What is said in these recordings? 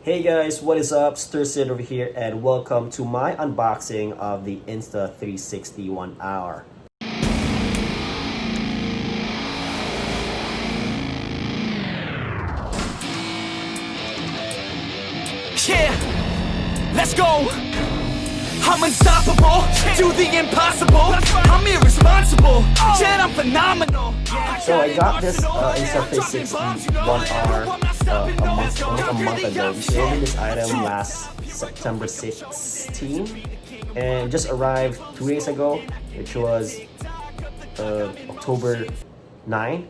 Hey guys, what is up? SterSyd over here and welcome to my unboxing of the Insta360 One R. Yeah, let's go. I'm unstoppable, do the impossible. I'm irresponsible, yet I'm phenomenal. So I got this Insta360 One R almost a month ago. We ordered this item last September 16 and just arrived 2 days ago, which was October 9.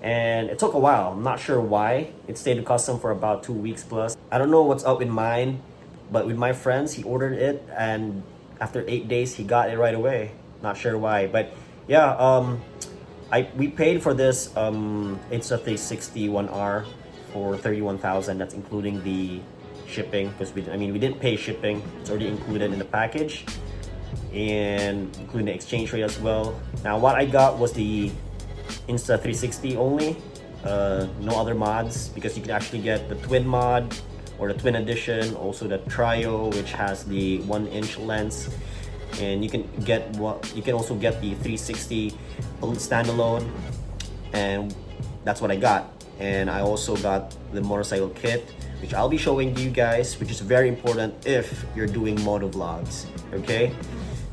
And it took a while. I'm not sure why. It stayed in custom for about 2 weeks plus. I don't know what's up with mine, but with my friends, he ordered it and after 8 days, he got it right away. Not sure why, but yeah, we paid for this Insta360 One R for 31,000. That's including the shipping because we didn't pay shipping. It's already included in the package and including the exchange rate as well. Now what I got was the Insta360 only, no other mods, because you can actually get the twin mod or the twin edition, also the trio, which has the 1-inch lens, and you can also get the 360 standalone, and that's what I got. And I also got the motorcycle kit, which I'll be showing you guys, which is very important if you're doing motovlogs. Okay,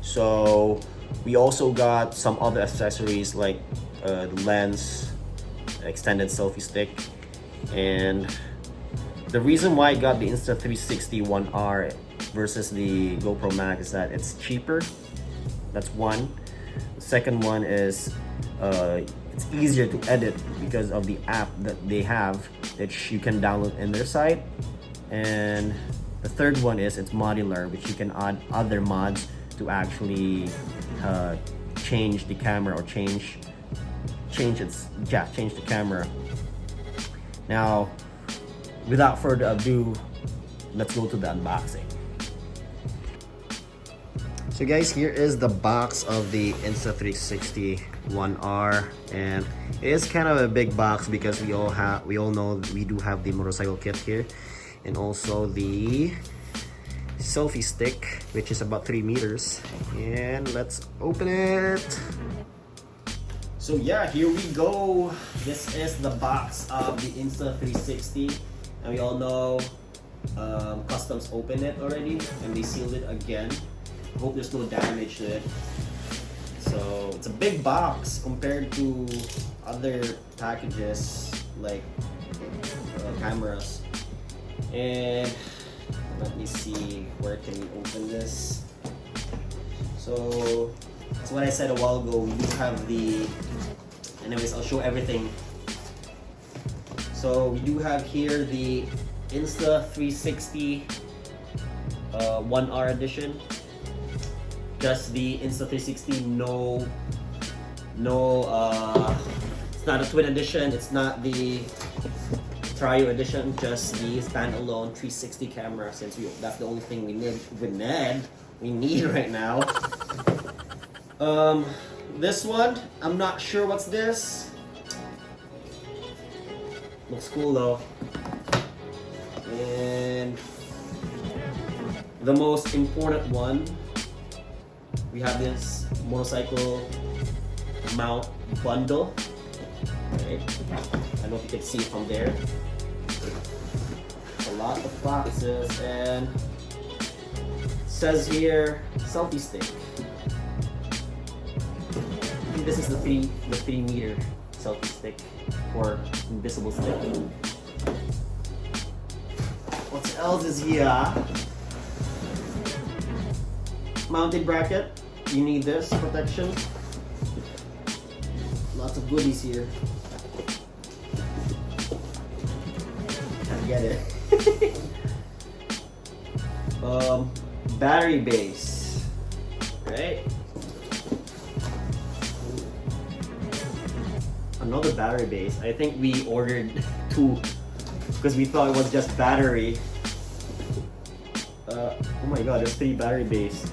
so we also got some other accessories like the lens, extended selfie stick, and the reason why I got the Insta360 One R versus the GoPro Max is that it's cheaper. That's one. The second one is it's easier to edit because of the app that they have that you can download in their site. And the third one is it's modular, which you can add other mods to actually change the camera or change the camera. Now, without further ado, let's go to the unboxing. So guys, here is the box of the Insta360 One R, and it is kind of a big box because we all know we do have the motorcycle kit here, and also the selfie stick, which is about 3 meters. And let's open it. So yeah, here we go. This is the box of the Insta360, and we all know Customs opened it already and they sealed it again. Hope there's no damage to it. So it's a big box compared to other packages like cameras. And let me see, where can we open this? So that's what I said a while ago. We do have the, anyways, I'll show everything. So we do have here the Insta360 One R edition. Just the Insta360, no, it's not a twin edition, it's not the trio edition, just the standalone 360 camera, since that's the only thing we need right now. This one, I'm not sure what's this. Looks cool though. And the most important one, we have this motorcycle mount bundle. Right? I don't know if you can see it from there. A lot of boxes, and it says here selfie stick. I think this is the 3 meter selfie stick or invisible stick. What else is here? Mounted bracket. You need this protection. Lots of goodies here. Can't get it. Battery base, right? Another battery base. I think we ordered 2 because we thought it was just battery. Oh my god, there's 3 battery base.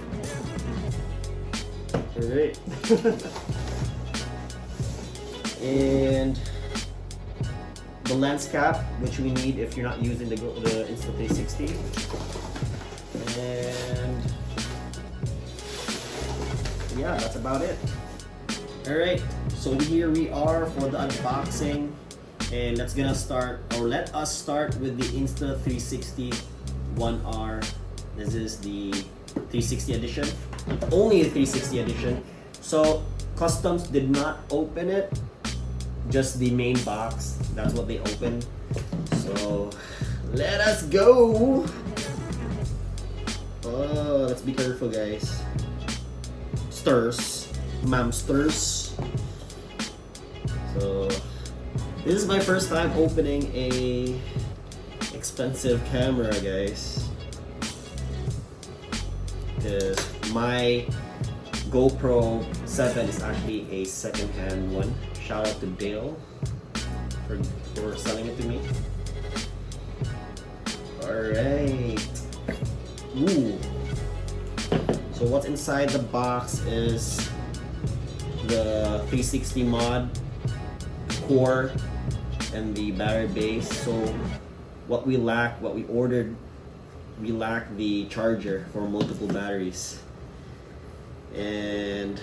Alright. And the lens cap, which we need if you're not using the Insta360, and yeah, that's about it. Alright, so here we are for the unboxing, and let us start with the Insta360 One R. This is the 360 edition, only the 360 edition. So Customs did not open it, just the main box. That's what they opened. So let us go. Oh, let's be careful, guys. Sters, mamsters. So this is my first time opening a expensive camera, guys. Because my GoPro 7 is actually a second-hand one. Shout out to Dale for selling it to me. Alright. Ooh. So what's inside the box is the 360 mod core and the battery base. So what we lack the charger for multiple batteries. And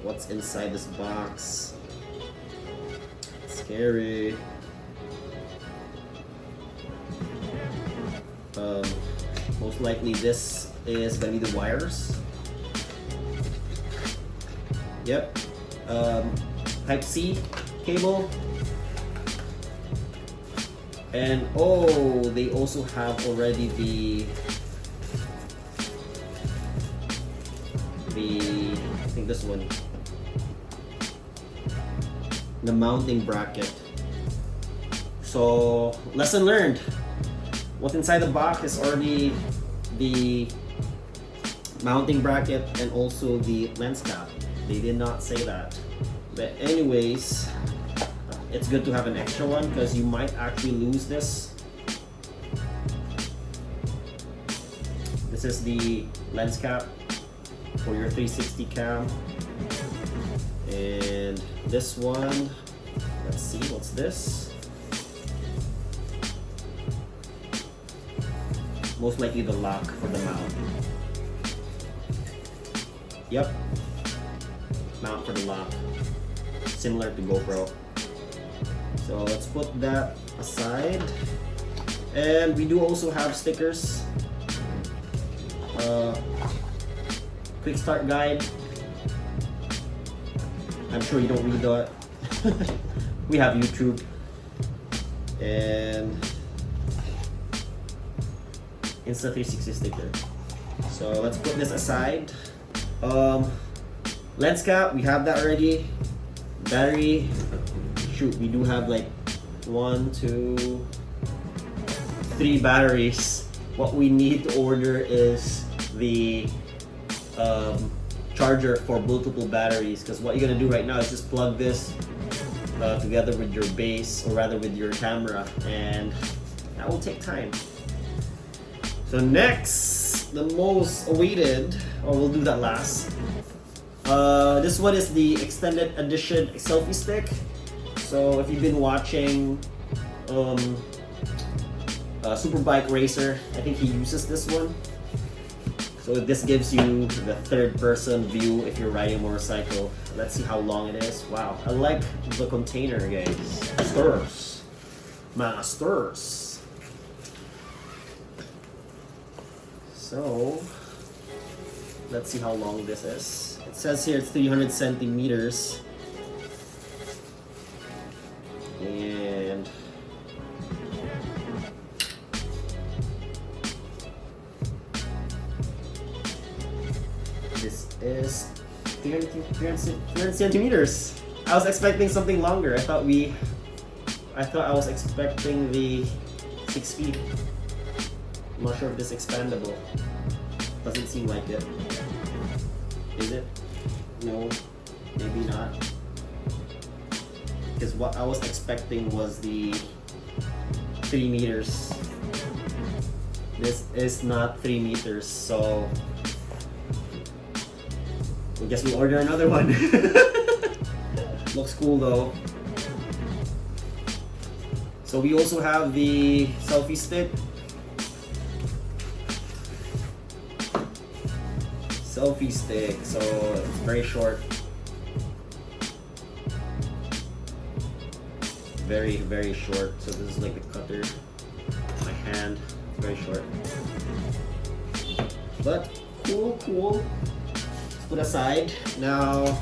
what's inside this box? Scary. Most likely this is gonna be the wires. Yep. Type C cable. And oh, they also have already I think this one, the mounting bracket. So lesson learned. What's inside the box is already the mounting bracket and also the lens cap. They did not say that, but anyways, it's good to have an extra one because you might actually lose this. This is the lens cap for your 360 cam, and this one, let's see, what's this? Most likely the lock for the mount. Yep, mount for the lock, similar to GoPro. So let's put that aside, and we do also have stickers. Quick start guide. I'm sure you don't read that. We have YouTube, and Insta360 sticker. So let's put this aside. Lens cap, we have that already. Battery, shoot, we do have like 1, 2, 3 batteries. What we need to order is the charger for multiple batteries, because what you're gonna do right now is just plug this together with your base, or rather with your camera, and that will take time. So next, the most awaited, or we'll do that last. This one is the extended edition selfie stick. So if you've been watching Superbike Racer, I think he uses this one. So this gives you the third-person view if you're riding a motorcycle. Let's see how long it is. Wow, I like the container, guys. Sters, masters. So let's see how long this is. It says here it's 300 centimeters. And this is 300 centimeters. I was expecting something longer. I thought I was expecting the 6 feet. I'm not sure if this is expandable. Doesn't seem like it. Is it? No, maybe not. Because what I was expecting was the 3 meters. This is not 3 meters, so I guess we'll order another one. Looks cool though. So we also have the selfie stick. Selfie stick, so it's very short. Very short. So this is like the cutter. My hand, very short. But cool. Let's put aside. Now,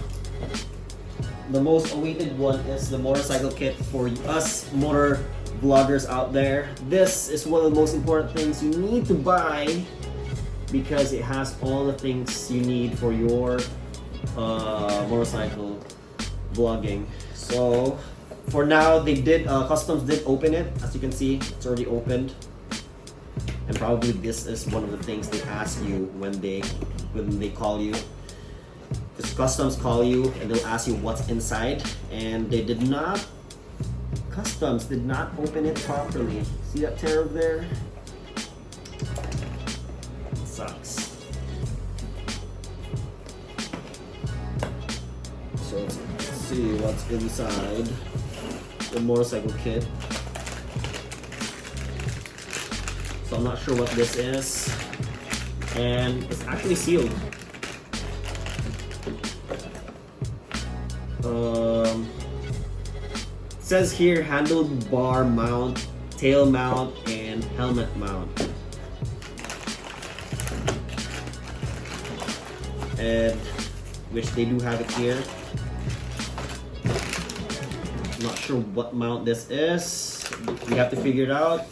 the most awaited one is the motorcycle kit for us motor vloggers out there. This is one of the most important things you need to buy because it has all the things you need for your motorcycle vlogging. So for now, they did customs did open it. As you can see, it's already opened. And probably this is one of the things they ask you when they call you. Because customs call you and they'll ask you what's inside, and they did not. Customs did not open it properly. See that tear over there? It sucks. So let's see what's inside the motorcycle kit. So I'm not sure what this is, and it's actually sealed. It says here handlebar mount, tail mount, and helmet mount. And which they do have it here. I'm not sure what mount this is. We have to figure it out.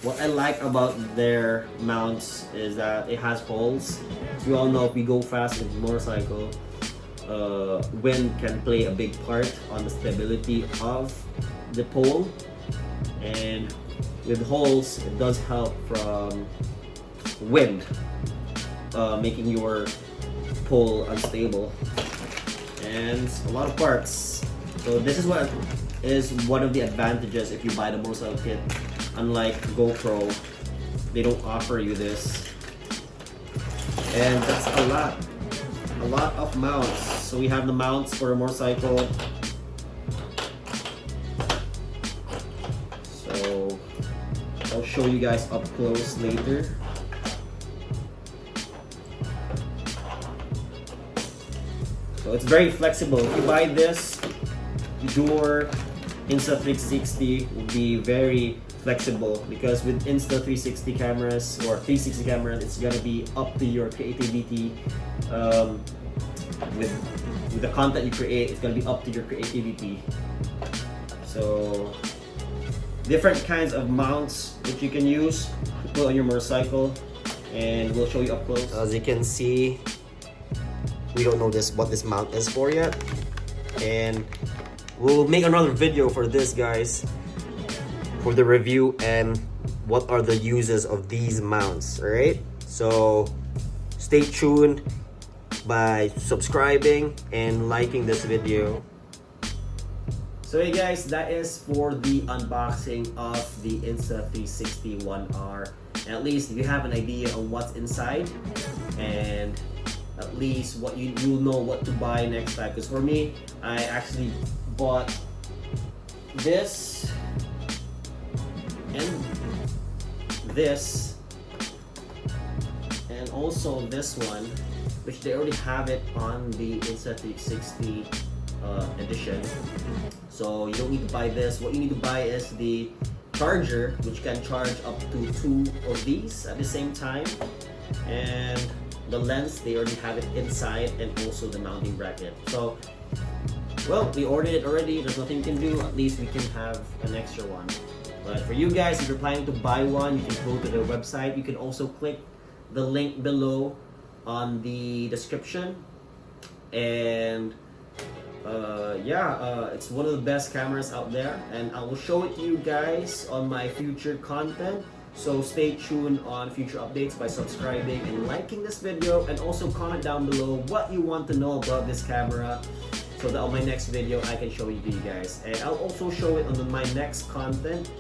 What I like about their mounts is that it has holes. As we all know, if we go fast with motorcycle, wind can play a big part on the stability of the pole. And with holes, it does help from wind, making your pole unstable. And a lot of parts. So this is what is one of the advantages if you buy the motorcycle kit. Unlike GoPro, they don't offer you this. And that's a lot of mounts. So we have the mounts for a motorcycle. So I'll show you guys up close later. So it's very flexible. If you buy this, your Insta360 will be very flexible, because with Insta360 cameras or 360 cameras, it's gonna be up to your creativity. With the content you create, it's gonna be up to your creativity. So different kinds of mounts that you can use to put on your motorcycle, and we'll show you up close. As you can see, we don't know what this mount is for yet, and we'll make another video for this, guys, for the review and what are the uses of these mounts. All right, so stay tuned by subscribing and liking this video. So hey guys, that is for the unboxing of the Insta360 One R. And at least you have an idea on what's inside, and at least what you'll know what to buy next time. Because for me, I actually bought this and this, and also this one, which they already have it on the Insta360 edition. So you don't need to buy this. What you need to buy is the charger, which can charge up to 2 of these at the same time, and the lens, they already have it inside, and also the mounting bracket. So, well, we ordered it already. There's nothing you can do. At least we can have an extra one. But for you guys, if you're planning to buy one, you can go to their website. You can also click the link below on the description. And it's one of the best cameras out there, and I will show it to you guys on my future content. So stay tuned on future updates by subscribing and liking this video, and also comment down below what you want to know about this camera, so that on my next video I can show it to you guys. And I'll also show it on my next content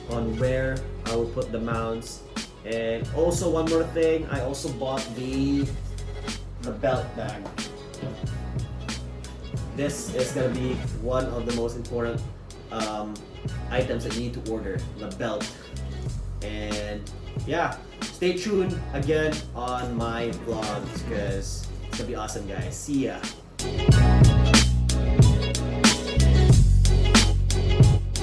on where I will put the mounts. And also one more thing, I also bought the the belt bag. This is gonna be one of the most important items that you need to order, the belt. And yeah, stay tuned again on my vlogs because it's gonna be awesome, guys. See ya.